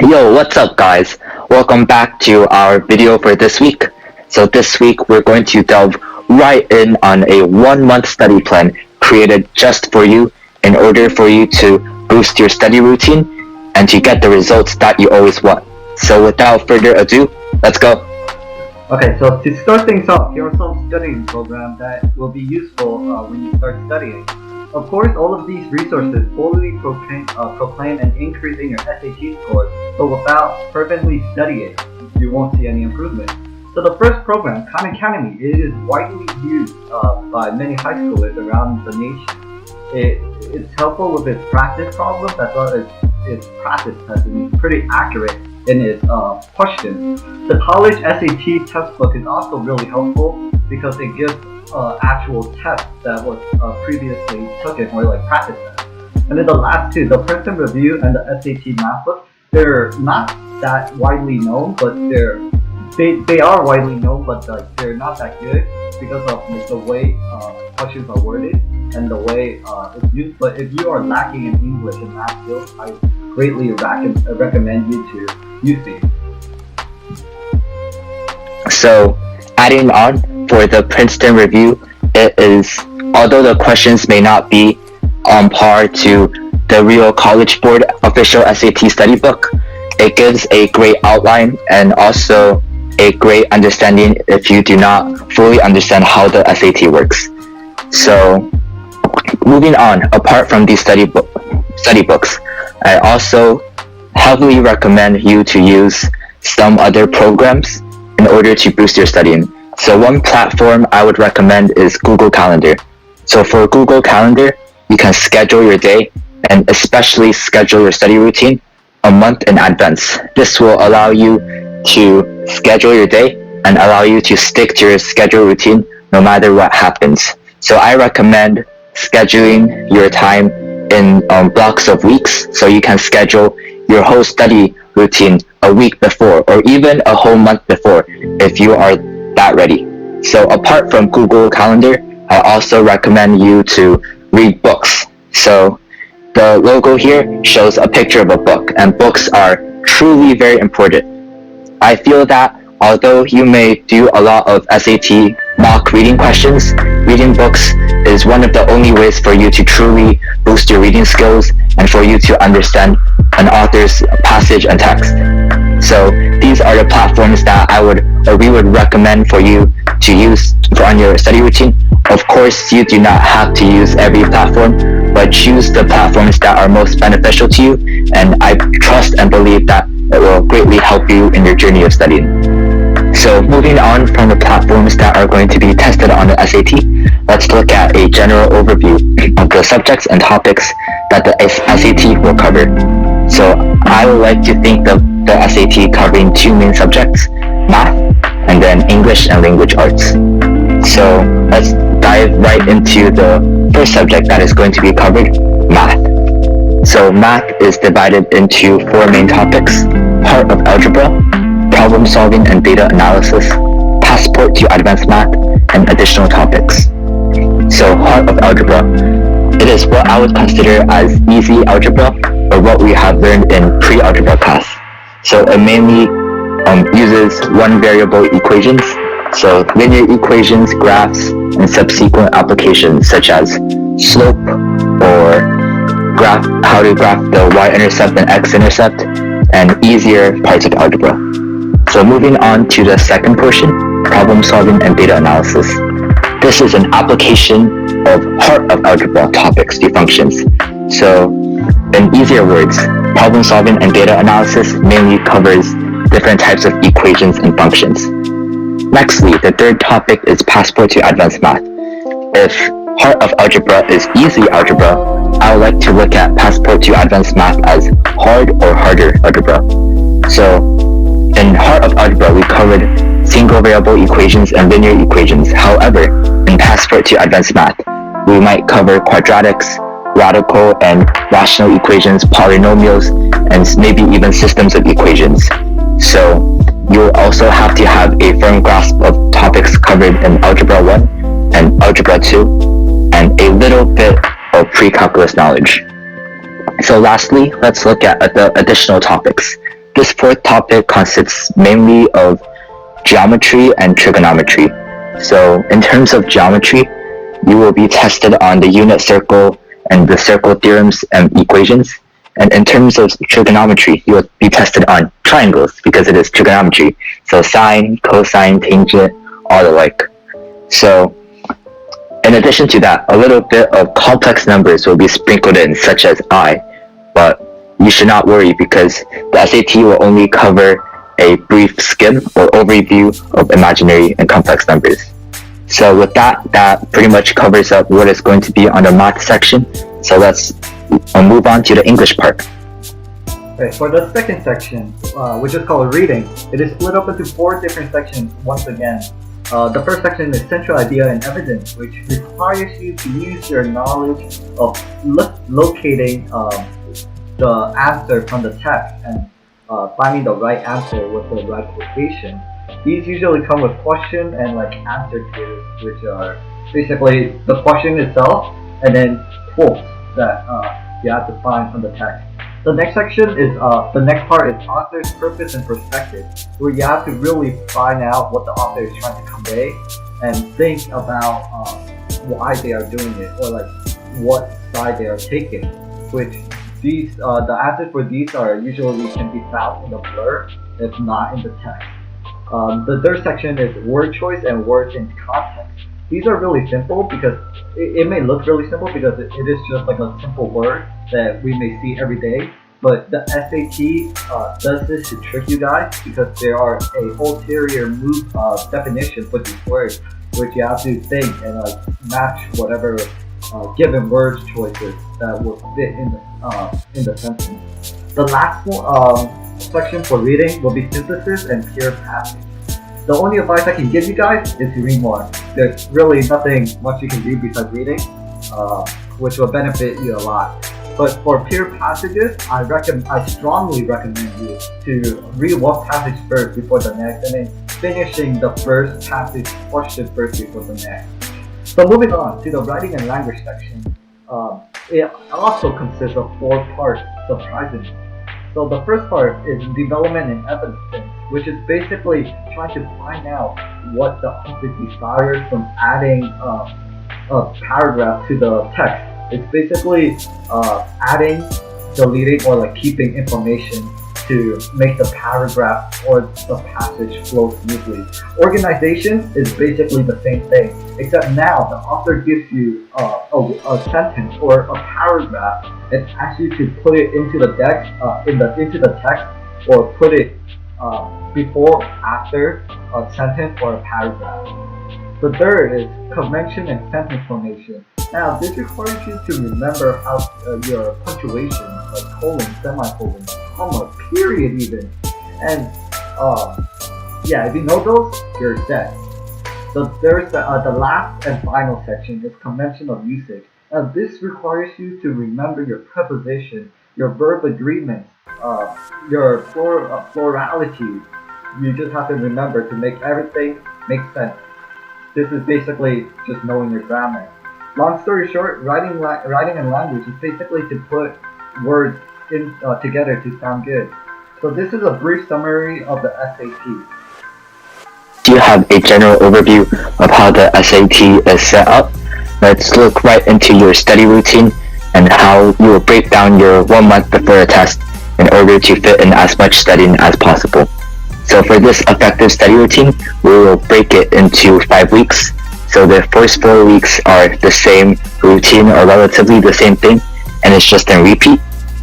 Yo, what's up, guys? Welcome back to our video for this week. So, this week we're going to delve right in on a 1 month study plan created just for you in order for you to boost your study routine and to get the results that you always want. So, without further ado, let's go. Okay, so to start things off, here are some studying programs that will be useful when you start studying. Of course, all of these resources boldly proclaim an increase in your SAT score, but without fervently studying, you won't see any improvement. So the first program, Khan Academy, it is widely used by many high schoolers around the nation. It's helpful with its practice problems as well as its practice tests, and it's pretty accurate in its questions. The college SAT textbook is also really helpful because it gives actual tests that was previously taken, or like practice tests. And then the last two, the Princeton Review and the SAT Math book, they're not that widely known, but they are widely known, but they're not that good because of the way questions are worded and the way it's used. But if you are lacking in English and math skills, I greatly recommend you to use these. So, adding on for the Princeton Review, it is, although the questions may not be on par to the real College Board official SAT study book, it gives a great outline and also a great understanding if you do not fully understand how the SAT works. So, moving on, apart from these study books, I also heavily recommend you to use some other programs in order to boost your studying. So one platform I would recommend is Google Calendar. So for Google Calendar, you can schedule your day and especially schedule your study routine a month in advance. This will allow you to schedule your day and allow you to stick to your schedule routine no matter what happens. So I recommend scheduling your time in blocks of weeks, so you can schedule your whole study routine a week before or even a whole month before if you are that ready. So apart from Google Calendar, I also recommend you to read books. So the logo here shows a picture of a book, and books are truly very important. I feel that although you may do a lot of SAT mock reading questions, reading books is one of the only ways for you to truly boost your reading skills and for you to understand an author's passage and text. So these are the platforms that we would recommend for you to use on your study routine. Of course, you do not have to use every platform, but choose the platforms that are most beneficial to you, and I trust and believe that it will greatly help you in your journey of studying. So moving on from the platforms that are going to be tested on the SAT, let's look at a general overview of the subjects and topics that the SAT will cover. So I would like to think of the SAT covering two main subjects, math and then English and language arts. So let's dive right into the first subject that is going to be covered, math. So math is divided into four main topics: heart of algebra, problem solving and data analysis, passport to advanced math, and additional topics. So heart of algebra, it is what I would consider as easy algebra, or what we have learned in pre-algebra class. So it mainly uses one variable equations, so linear equations, graphs, and subsequent applications such as slope or how to graph the y-intercept and x-intercept, and easier parts of algebra. So moving on to the second portion, problem solving and data analysis. This is an application of heart of algebra topics to functions. So in easier words, problem solving and data analysis mainly covers different types of equations and functions. Nextly, the third topic is passport to advanced math. If heart of algebra is easy algebra, I would like to look at passport to advanced math as hard or harder algebra. So in heart of algebra, we covered single variable equations and linear equations. However, in passport to advanced math, we might cover quadratics, radical and rational equations, polynomials, and maybe even systems of equations. So you'll also have to have a firm grasp of topics covered in Algebra 1 and Algebra 2, and a little bit of pre-calculus knowledge. So lastly, let's look at the additional topics. this fourth topic consists mainly of geometry and trigonometry. So in terms of geometry, you will be tested on the unit circle and the circle theorems and equations. And in terms of trigonometry, you will be tested on triangles because it is trigonometry. So sine, cosine, tangent, all alike. So in addition to that, a little bit of complex numbers will be sprinkled in, such as I, but you should not worry because the SAT will only cover a brief skim or overview of imaginary and complex numbers. So with that pretty much covers up what is going to be on the math section. So let's move on to the English part. Okay, for the second section, which is called reading, it is split up into 4 different sections once again. The first section is central idea and evidence, which requires you to use your knowledge of locating the answer from the text and finding the right answer with the right quotation. These usually come with question and answer clues, which are basically the question itself and then quotes that you have to find from the text. The next section is the next part is author's purpose and perspective, where you have to really find out what the author is trying to convey and think about why they are doing it or what side they are taking. Which these the answers for these are usually can be found in the blurb, if not in the text. The third section is word choice and words in context. These are really simple because it may look really simple because it is just a simple word that we may see every day. But the SAT does this to trick you guys because there are a ulterior definition for these words, which you have to think and match whatever given word choices that will fit in the sentence. The last section for reading will be synthesis and pure passage. The only advice I can give you guys is to read more. There's really nothing much you can do besides reading, which will benefit you a lot. But for pure passages, I strongly recommend you to read one passage first before the next, and then finishing the first passage question first before the next. So moving on to the writing and language section, it also consists of 4 parts, surprisingly. So the first part is development and evidence, which is basically trying to find out what the author desires from adding a paragraph to the text. It's basically adding, deleting, or keeping information to make the paragraph or the passage flow smoothly. Organization is basically the same thing, except now the author gives you a sentence or a paragraph and asks you to put it into the text, or put it before, after a sentence or a paragraph. The third is convention and sentence formation. Now, this requires you to remember how your punctuation, colon, semicolon, comma, period even. And if you know those, you're set. There's the last and final section is convention of usage. Now, this requires you to remember your preposition, your verb agreements, your plurality. You just have to remember to make everything make sense. This is basically just knowing your grammar. Long story short, writing and language is basically to put words in together to sound good. So this is a brief summary of the SAT. Do you have a general overview of how the SAT is set up? Let's look right into your study routine and how you will break down your 1 month before a test in order to fit in as much studying as possible. So for this effective study routine, we will break it into 5 weeks. So the first 4 weeks are the same routine or relatively the same thing, and it's just in repeat.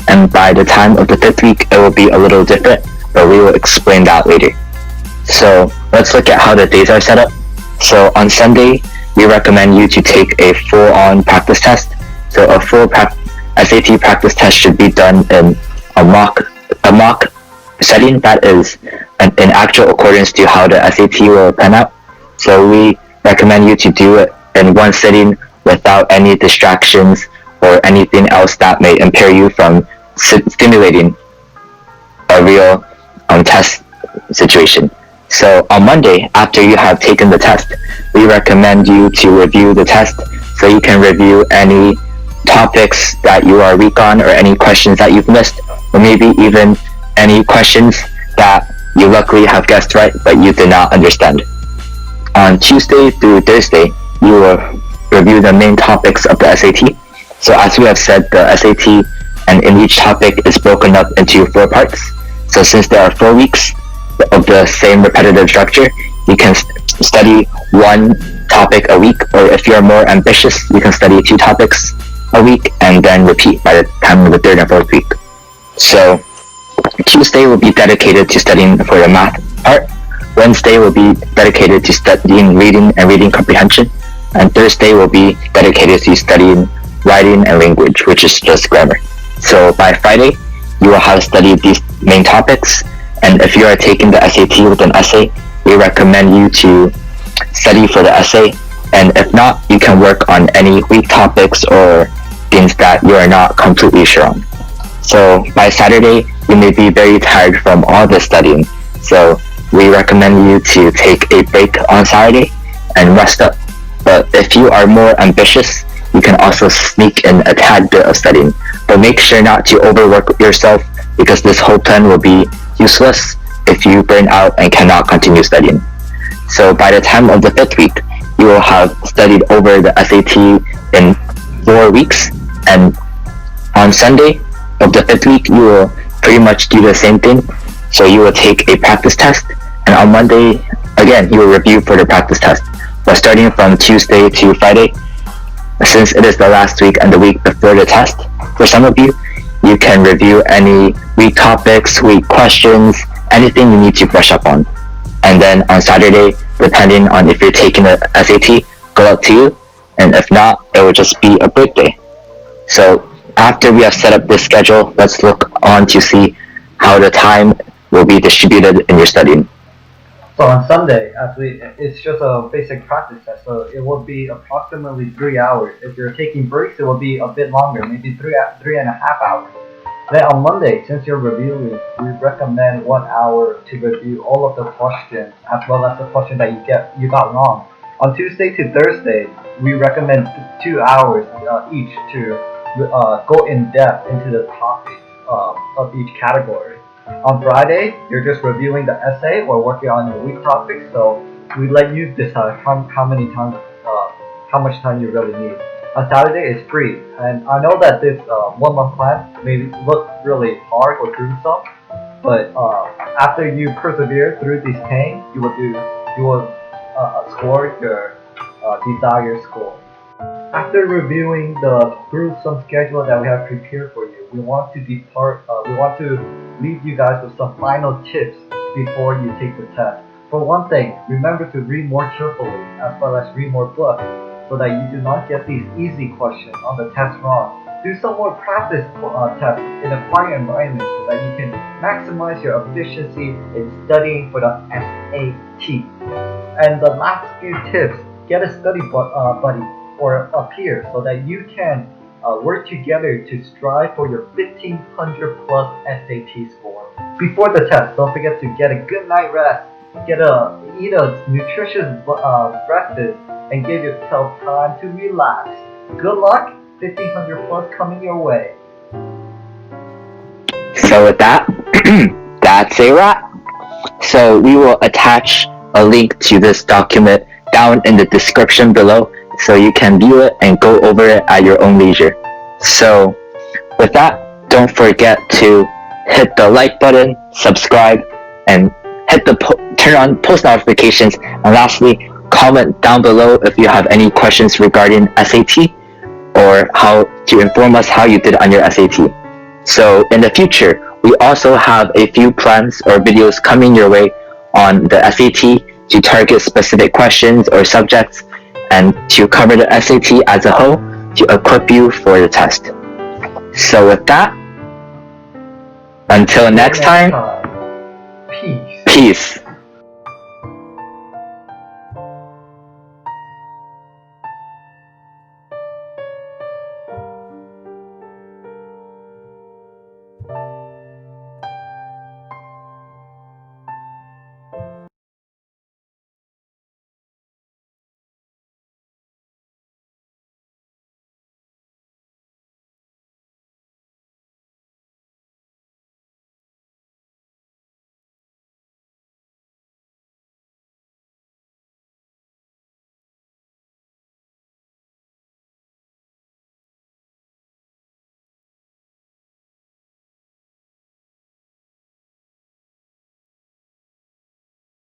And by the time of the 5th week, it will be a little different, but we will explain that later. So let's look at how the days are set up. So on Sunday, we recommend you to take a full-on practice test. So a full SAT practice test should be done in a mock setting that is in actual accordance to how the SAT will pan out. So we recommend you to do it in one sitting without any distractions or anything else that may impair you from stimulating a real test situation. So on Monday, after you have taken the test, we recommend you to review the test so you can review any topics that you are weak on or any questions that you've missed, or maybe even any questions that you luckily have guessed right but you did not understand. On Tuesday through Thursday, you will review the main topics of the SAT. So as we have said, the SAT and in each topic is broken up into 4 parts. So since there are 4 weeks of the same repetitive structure, you can study 1 topic a week, or if you're more ambitious, you can study 2 topics a week and then repeat by the time of the 3rd and 4th week. So Tuesday will be dedicated to studying for the math part. Wednesday will be dedicated to studying reading and reading comprehension. And Thursday will be dedicated to studying writing and language, which is just grammar. So by Friday, you will have studied these main topics. And if you are taking the SAT with an essay, we recommend you to study for the essay. And if not, you can work on any weak topics or things that you are not completely sure on. So by Saturday, you may be very tired from all the studying. So we recommend you to take a break on Saturday and rest up. But if you are more ambitious, you can also sneak in a tad bit of studying. But make sure not to overwork yourself, because this whole plan will be useless if you burn out and cannot continue studying. So by the time of the 5th week, you will have studied over the SAT in 4 weeks, and on Sunday of the 5th week, you will pretty much do the same thing. So you will take a practice test, and on Monday, again, you will review for the practice test. But starting from Tuesday to Friday, since it is the last week and the week before the test, for some of you, you can review any weak topics, weak questions, anything you need to brush up on. And then on Saturday, depending on if you're taking the SAT, good luck to you. And if not, it will just be a break day. So after we have set up this schedule, let's look on to see how the time will be distributed in your studying. So on Sunday, it's just a basic practice test, so it will be approximately 3 hours. If you're taking breaks, it will be a bit longer, maybe 3.5 hours. Then on Monday, since you're reviewing, we recommend 1 hour to review all of the questions, as well as the questions that you got wrong. On Tuesday to Thursday, we recommend 2 hours each to go in depth into the topics of each category. On Friday, you're just reviewing the essay or working on your weak topics, so we let you decide how much time you really need. On Saturday is free, and I know that this 1 month plan may look really hard or gruesome, but after you persevere through this pain, you will score your desired score. After reviewing the gruesome schedule that we have prepared for you, we want to leave you guys with some final tips before you take the test. For one thing, remember to read more carefully, as well as read more books, so that you do not get these easy questions on the test wrong. Do some more practice tests in a quiet environment so that you can maximize your efficiency in studying for the SAT. And the last few tips, get a study buddy or a peer so that you can work together to strive for your 1500 plus SAT score. Before the test, don't forget to get a good night rest, eat a nutritious breakfast, and give yourself time to relax. Good luck, 1500 plus coming your way. So with that, that's a wrap. So we will attach a link to this document down in the description below, so you can view it and go over it at your own leisure. So with that, don't forget to hit the like button, subscribe, and hit the turn on post notifications. And lastly, comment down below if you have any questions regarding SAT, or how to inform us how you did on your SAT. So in the future, we also have a few plans or videos coming your way on the SAT to target specific questions or subjects, and to cover the SAT as a whole to equip you for the test. So with that, until next time, Peace. peace.